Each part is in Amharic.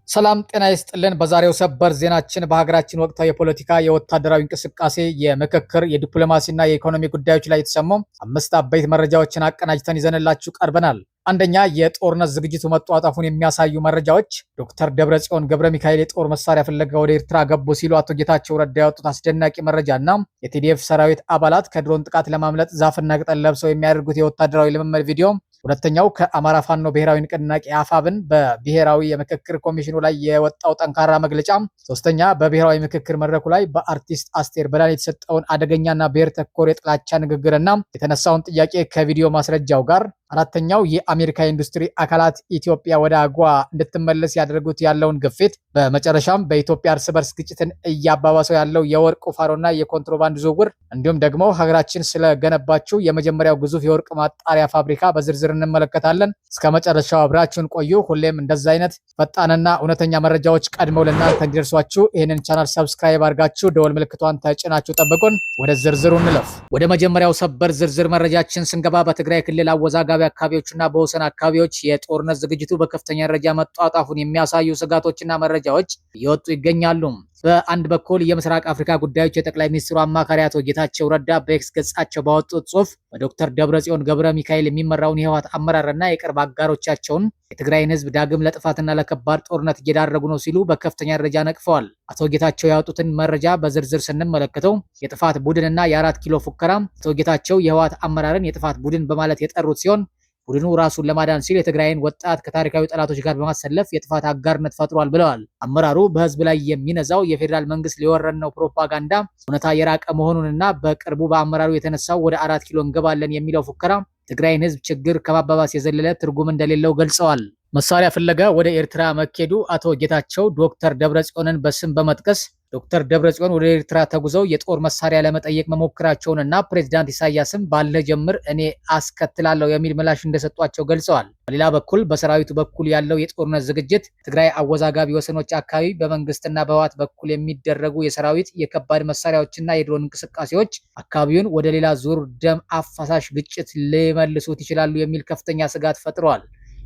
ሰላም ጤና ይስጥልን። በዛሬው ሰበር ዜናችን በሀገራችን ወቅታዊ የፖለቲካ የወታደራዊ እንቅስቃሴ የምክክር የዲፕሎማሲና የኢኮኖሚ ጉዳዮች ላይ የተሰሙ 5 አበይት መረጃዎችን አቀናጅተን ይዘንላችሁ ቀርበናል። አንደኛ፣ የጦርነት ዝግጅቱ መጧጧፉን የሚያሳዩ መረጃዎች። ዶክተር ደብረጽዮን ገብረ ሚካኤል የጦር መሳሪያ ፍለጋ ወደ ኤርትራ ገቡ ሲሉ አቶ ጌታቸው ረዳ ያወጡት አስደናቂ መረጃና የቲዲኤፍ ሰራዊት አባላት ከድሮን ጥቃት ለማምለጥ ዛፍና ቅጠል ለብሰው የሚያደርጉት የወታደራዊ ልምምድ ቪዲዮ። ሁለተኛው፣ ከአማራ ፋኖ ብሔራዊ ንቅናቄ አፋብን በብሔራዊ የምክክር ኮሚሽኑ ላይ የወጣው ጠንካራ መግለጫ። ሶስተኛ፣ በብሔራዊ ምክክር መድረኩ ላይ በአርቲስት አስቴር በዳኔ የተሰጠውን አደገኛና ብሔር ተኮር የጥላቻ ንግግርና የተነሳውን ጥያቄ ከቪዲዮ ማስረጃው ጋር። አራተኛው፣ የአሜሪካ ኢንዱስትሪ አካላት ኢትዮጵያ ወደ አጓ እንድትመለስ ያደረጉት ያለውን ግፊት። በመጨረሻም በኢትዮጵያ እርስ በርስ ግጭትን እያባባሰው ያለው የወርቅ ቁፋሮና የኮንትሮባንድ ዝውውር እንዲሁም ደግሞ ሀገራችን ስለገነባችው የመጀመሪያው ግዙፍ የወርቅ ማጣሪያ ፋብሪካ በዝርዝር እንመለከታለን። እስከ መጨረሻው አብራችሁን ቆዩ። ሁሌም እንደዛ አይነት ፈጣንና እውነተኛ መረጃዎች ቀድመው ለእናንተ እንዲደርሷችሁ ይህንን ቻናል ሰብስክራይብ አድርጋችሁ ደወል ምልክቷን ተጭናችሁ ጠብቁን። ወደ ዝርዝሩ እንለፍ። ወደ መጀመሪያው ሰበር ዝርዝር መረጃችን ስንገባ በትግራይ ክልል አወዛጋቢ አካባቢዎችና በወሰን አካባቢዎች የጦርነት ዝግጅቱ በከፍተኛ ደረጃ መጧጧፉን የሚያሳዩ ስጋቶችና መረጃዎች እየወጡ ይገኛሉ። በአንድ በኩል የምስራቅ አፍሪካ ጉዳዮች የጠቅላይ ሚኒስትሩ አማካሪ አቶ ጌታቸው ረዳ በኤክስ ገጻቸው ባወጡት ጽሑፍ በዶክተር ደብረጽዮን ገብረ ሚካኤል የሚመራውን የህወሓት አመራርና የቅርብ አጋሮቻቸውን የትግራይን ህዝብ ዳግም ለጥፋትና ለከባድ ጦርነት እየዳረጉ ነው ሲሉ በከፍተኛ ደረጃ ነቅፈዋል። አቶ ጌታቸው ያወጡትን መረጃ በዝርዝር ስንመለከተው የጥፋት ቡድንና የአራት ኪሎ ፉከራ። አቶ ጌታቸው የህወሓት አመራርን የጥፋት ቡድን በማለት የጠሩት ሲሆን ቡድኑ ራሱን ለማዳን ሲል የትግራይን ወጣት ከታሪካዊ ጠላቶች ጋር በማሰለፍ የጥፋት አጋርነት ፈጥሯል ብለዋል። አመራሩ በህዝብ ላይ የሚነዛው የፌዴራል መንግስት ሊወረን ነው ፕሮፓጋንዳ እውነታ የራቀ መሆኑንና በቅርቡ በአመራሩ የተነሳው ወደ 4 ኪሎ እንገባለን የሚለው ፉከራ ትግራይን ህዝብ ችግር ከማባባስ የዘለለ ትርጉም እንደሌለው ገልጸዋል። መሳሪያ ፍለጋ ወደ ኤርትራ መኬዱ አቶ ጌታቸው ዶክተር ደብረጽዮንን በስም በመጥቀስ ዶክተር ደብረጽዮን ወደ ኤርትራ ተጉዘው የጦር መሳሪያ ለመጠየቅ መሞከራቸውንና ፕሬዝዳንት ኢሳያስም ባለ ጀምር እኔ አስከትላለሁ የሚል ምላሽ እንደሰጧቸው ገልጸዋል። በሌላ በኩል በሰራዊቱ በኩል ያለው የጦርነት ዝግጅት ትግራይ አወዛጋቢ ወሰኖች አካባቢ በመንግስትና በህወሓት በኩል የሚደረጉ የሰራዊት የከባድ መሳሪያዎችና የድሮን እንቅስቃሴዎች አካባቢውን ወደ ሌላ ዙር ደም አፋሳሽ ግጭት ሊመልሱት ይችላሉ የሚል ከፍተኛ ስጋት ፈጥረዋል።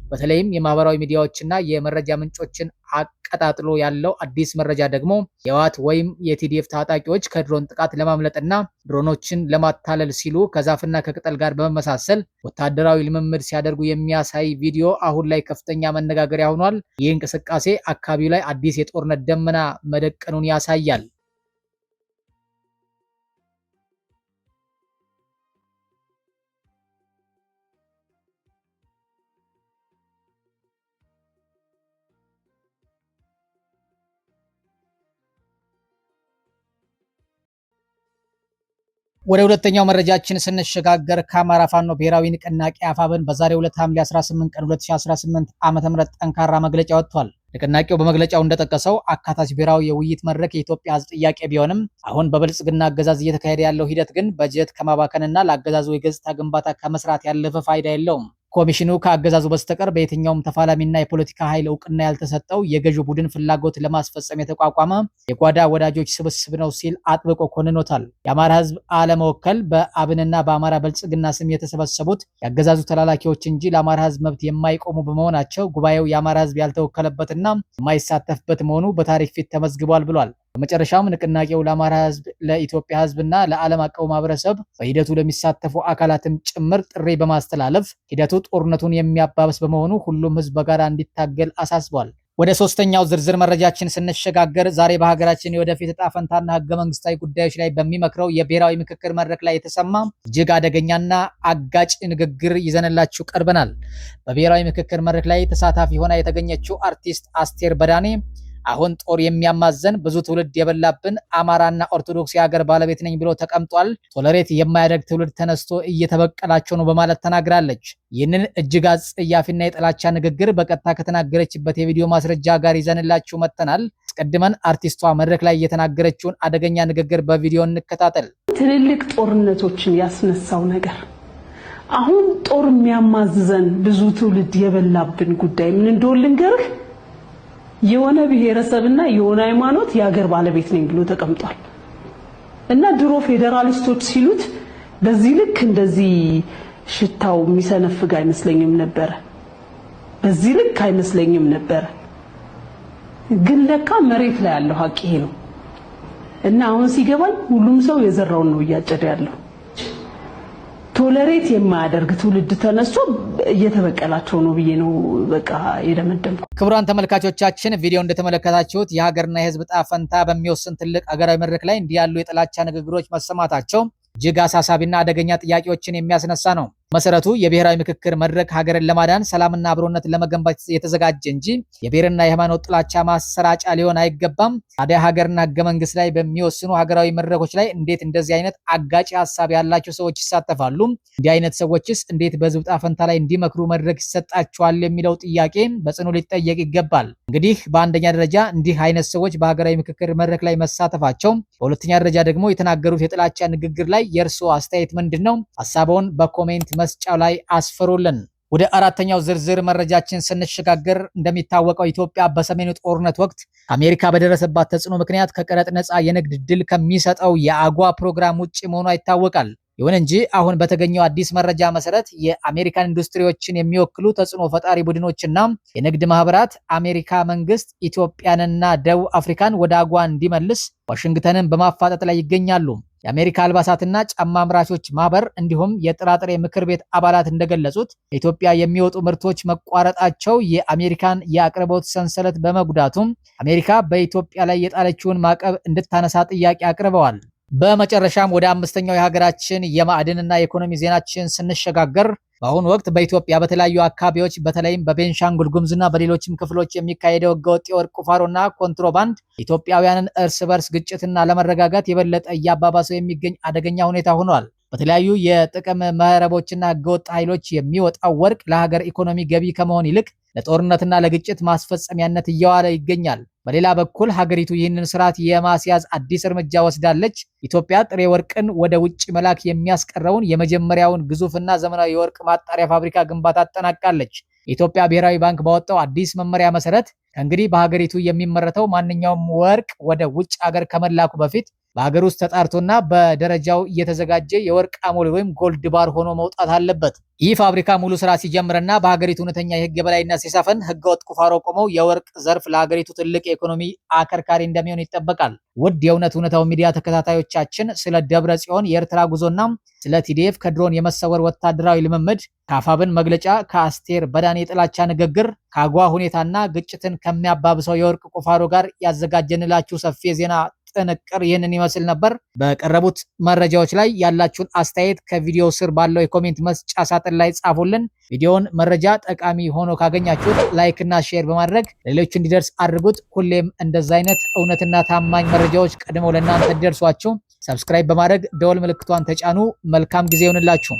በተለይም የማህበራዊ ሚዲያዎችና የመረጃ ምንጮችን አቀጣጥሎ ያለው አዲስ መረጃ ደግሞ የህወሓት ወይም የቲዲኤፍ ታጣቂዎች ከድሮን ጥቃት ለማምለጥና ድሮኖችን ለማታለል ሲሉ ከዛፍና ከቅጠል ጋር በመመሳሰል ወታደራዊ ልምምድ ሲያደርጉ የሚያሳይ ቪዲዮ አሁን ላይ ከፍተኛ መነጋገሪያ ሆኗል። ይህ እንቅስቃሴ አካባቢው ላይ አዲስ የጦርነት ደመና መደቀኑን ያሳያል። ወደ ሁለተኛው መረጃችን ስንሸጋገር ከአማራ ፋኖ ብሔራዊ ንቅናቄ አፋብን በዛሬው ዕለት ሐምሌ 18 ቀን 2018 ዓ.ም ጠንካራ መግለጫ ወጥቷል። ንቅናቄው በመግለጫው እንደጠቀሰው አካታች ብሔራዊ የውይይት መድረክ የኢትዮጵያ ሕዝብ ጥያቄ ቢሆንም አሁን በብልጽግና አገዛዝ እየተካሄደ ያለው ሂደት ግን በጀት ከማባከንና ለአገዛዙ የገጽታ ግንባታ ከመስራት ያለፈ ፋይዳ የለውም። ኮሚሽኑ ከአገዛዙ በስተቀር በየትኛውም ተፋላሚና የፖለቲካ ኃይል እውቅና ያልተሰጠው የገዢው ቡድን ፍላጎት ለማስፈጸም የተቋቋመ የጓዳ ወዳጆች ስብስብ ነው ሲል አጥብቆ ኮንኖታል። የአማራ ህዝብ አለመወከል በአብንና በአማራ ብልጽግና ስም የተሰበሰቡት የአገዛዙ ተላላኪዎች እንጂ ለአማራ ህዝብ መብት የማይቆሙ በመሆናቸው ጉባኤው የአማራ ህዝብ ያልተወከለበትና የማይሳተፍበት መሆኑ በታሪክ ፊት ተመዝግቧል ብሏል። በመጨረሻም ንቅናቄው ለአማራ ህዝብ፣ ለኢትዮጵያ ህዝብና ለዓለም አቀፉ ማህበረሰብ በሂደቱ ለሚሳተፉ አካላትም ጭምር ጥሪ በማስተላለፍ ሂደቱ ጦርነቱን የሚያባብስ በመሆኑ ሁሉም ህዝብ በጋራ እንዲታገል አሳስቧል። ወደ ሶስተኛው ዝርዝር መረጃችን ስንሸጋገር ዛሬ በሀገራችን የወደፊት ዕጣ ፈንታና ህገ መንግስታዊ ጉዳዮች ላይ በሚመክረው የብሔራዊ ምክክር መድረክ ላይ የተሰማ እጅግ አደገኛና አጋጭ ንግግር ይዘንላችሁ ቀርበናል። በብሔራዊ ምክክር መድረክ ላይ ተሳታፊ ሆና የተገኘችው አርቲስት አስቴር በዳኔ አሁን ጦር የሚያማዘን ብዙ ትውልድ የበላብን አማራና ኦርቶዶክስ የሀገር ባለቤት ነኝ ብሎ ተቀምጧል። ቶለሬት የማያደርግ ትውልድ ተነስቶ እየተበቀላቸው ነው በማለት ተናግራለች። ይህንን እጅግ አጸያፊና የጥላቻ ንግግር በቀጥታ ከተናገረችበት የቪዲዮ ማስረጃ ጋር ይዘንላችሁ መጥተናል። አስቀድመን አርቲስቷ መድረክ ላይ የተናገረችውን አደገኛ ንግግር በቪዲዮ እንከታተል። ትልልቅ ጦርነቶችን ያስነሳው ነገር አሁን ጦር የሚያማዝዘን ብዙ ትውልድ የበላብን ጉዳይ ምን እንደሆነ ልንገርህ። የሆነ ብሔረሰብና የሆነ ሃይማኖት የሀገር ባለቤት ነኝ ብሎ ተቀምጧል እና ድሮ ፌደራሊስቶች ሲሉት በዚህ ልክ እንደዚህ ሽታው የሚሰነፍግ አይመስለኝም ነበር። በዚህ ልክ አይመስለኝም ነበር። ግን ለካ መሬት ላይ ያለው ሀቅ ይሄ ነው እና አሁን ሲገባኝ ሁሉም ሰው የዘራውን ነው እያጨደ ያለው። ቶለሬት የማያደርግ ትውልድ ተነስቶ እየተበቀላቸው ነው ብዬ ነው በቃ የደመደምኩት። ክቡራን ተመልካቾቻችን ቪዲዮ እንደተመለከታችሁት የሀገርና የህዝብ ዕጣ ፈንታ በሚወስን ትልቅ ሀገራዊ መድረክ ላይ እንዲህ ያሉ የጥላቻ ንግግሮች መሰማታቸው እጅግ አሳሳቢና አደገኛ ጥያቄዎችን የሚያስነሳ ነው። መሰረቱ የብሔራዊ ምክክር መድረክ ሀገርን ለማዳን ሰላምና አብሮነት ለመገንባት የተዘጋጀ እንጂ የብሔርና የሃይማኖት ጥላቻ ማሰራጫ ሊሆን አይገባም። ታዲያ ሀገርና ህገ መንግስት ላይ በሚወስኑ ሀገራዊ መድረኮች ላይ እንዴት እንደዚህ አይነት አጋጭ ሀሳብ ያላቸው ሰዎች ይሳተፋሉ? እንዲህ አይነት ሰዎችስ እንዴት በህዝብ ዕጣ ፈንታ ላይ እንዲመክሩ መድረክ ይሰጣቸዋል የሚለው ጥያቄ በጽኑ ሊጠየቅ ይገባል። እንግዲህ በአንደኛ ደረጃ እንዲህ አይነት ሰዎች በሀገራዊ ምክክር መድረክ ላይ መሳተፋቸው፣ በሁለተኛ ደረጃ ደግሞ የተናገሩት የጥላቻ ንግግር ላይ የእርስዎ አስተያየት ምንድን ነው? ሀሳቦን በኮሜንት መስጫው ላይ አስፈሩልን። ወደ አራተኛው ዝርዝር መረጃችን ስንሸጋገር እንደሚታወቀው ኢትዮጵያ በሰሜኑ ጦርነት ወቅት አሜሪካ በደረሰባት ተጽዕኖ ምክንያት ከቀረጥ ነፃ የንግድ ድል ከሚሰጠው የአጓ ፕሮግራም ውጪ መሆኗ ይታወቃል። ይሁን እንጂ አሁን በተገኘው አዲስ መረጃ መሰረት የአሜሪካን ኢንዱስትሪዎችን የሚወክሉ ተጽዕኖ ፈጣሪ ቡድኖችና የንግድ ማህበራት አሜሪካ መንግስት ኢትዮጵያንና ደቡብ አፍሪካን ወደ አጓ እንዲመልስ ዋሽንግተንን በማፋጠጥ ላይ ይገኛሉ። የአሜሪካ አልባሳትና ጫማ አምራቾች ማህበር እንዲሁም የጥራጥሬ ምክር ቤት አባላት እንደገለጹት ከኢትዮጵያ የሚወጡ ምርቶች መቋረጣቸው የአሜሪካን የአቅርቦት ሰንሰለት በመጉዳቱም አሜሪካ በኢትዮጵያ ላይ የጣለችውን ማዕቀብ እንድታነሳ ጥያቄ አቅርበዋል። በመጨረሻም ወደ አምስተኛው የሀገራችን የማዕድንና የኢኮኖሚ ዜናችን ስንሸጋገር በአሁኑ ወቅት በኢትዮጵያ በተለያዩ አካባቢዎች በተለይም በቤንሻንጉል ጉሙዝና በሌሎችም ክፍሎች የሚካሄደው ህገወጥ የወርቅ ቁፋሮና ኮንትሮባንድ ኢትዮጵያውያንን እርስ በርስ ግጭትና ለመረጋጋት የበለጠ እያባባሰው የሚገኝ አደገኛ ሁኔታ ሆኗል። በተለያዩ የጥቅም መረቦችና ህገወጥ ኃይሎች የሚወጣው ወርቅ ለሀገር ኢኮኖሚ ገቢ ከመሆን ይልቅ ለጦርነትና ለግጭት ማስፈጸሚያነት እየዋለ ይገኛል። በሌላ በኩል ሀገሪቱ ይህንን ስርዓት የማስያዝ አዲስ እርምጃ ወስዳለች። ኢትዮጵያ ጥሬ ወርቅን ወደ ውጭ መላክ የሚያስቀረውን የመጀመሪያውን ግዙፍና ዘመናዊ የወርቅ ማጣሪያ ፋብሪካ ግንባታ አጠናቃለች። የኢትዮጵያ ብሔራዊ ባንክ ባወጣው አዲስ መመሪያ መሰረት ከእንግዲህ በሀገሪቱ የሚመረተው ማንኛውም ወርቅ ወደ ውጭ ሀገር ከመላኩ በፊት በሀገር ውስጥ ተጣርቶና በደረጃው እየተዘጋጀ የወርቅ አሞሌ ወይም ጎልድ ባር ሆኖ መውጣት አለበት። ይህ ፋብሪካ ሙሉ ስራ ሲጀምርና በሀገሪቱ እውነተኛ የህግ የበላይነት ሲሰፍን ህገወጥ ቁፋሮ ቆመው የወርቅ ዘርፍ ለሀገሪቱ ትልቅ የኢኮኖሚ አከርካሪ እንደሚሆን ይጠበቃል። ውድ የእውነት እውነታው ሚዲያ ተከታታዮቻችን ስለ ደብረ ጽዮን የኤርትራ ጉዞና ስለ ቲዲኤፍ ከድሮን የመሰወር ወታደራዊ ልምምድ፣ ከአፋብን መግለጫ፣ ከአስቴር በዳኔ የጥላቻ ንግግር፣ ከአጓ ሁኔታና ግጭትን ከሚያባብሰው የወርቅ ቁፋሮ ጋር ያዘጋጀንላችሁ ሰፊ የዜና ጥንቅር ይህንን ይመስል ነበር። በቀረቡት መረጃዎች ላይ ያላችሁን አስተያየት ከቪዲዮ ስር ባለው የኮሜንት መስጫ ሳጥን ላይ ጻፉልን። ቪዲዮውን መረጃ ጠቃሚ ሆኖ ካገኛችሁት ላይክ እና ሼር በማድረግ ሌሎች እንዲደርስ አድርጉት። ሁሌም እንደዛ አይነት እውነትና ታማኝ መረጃዎች ቀድመው ለእናንተ እንዲደርሷችሁ ሰብስክራይብ በማድረግ ደወል ምልክቷን ተጫኑ። መልካም ጊዜ ይሁንላችሁ።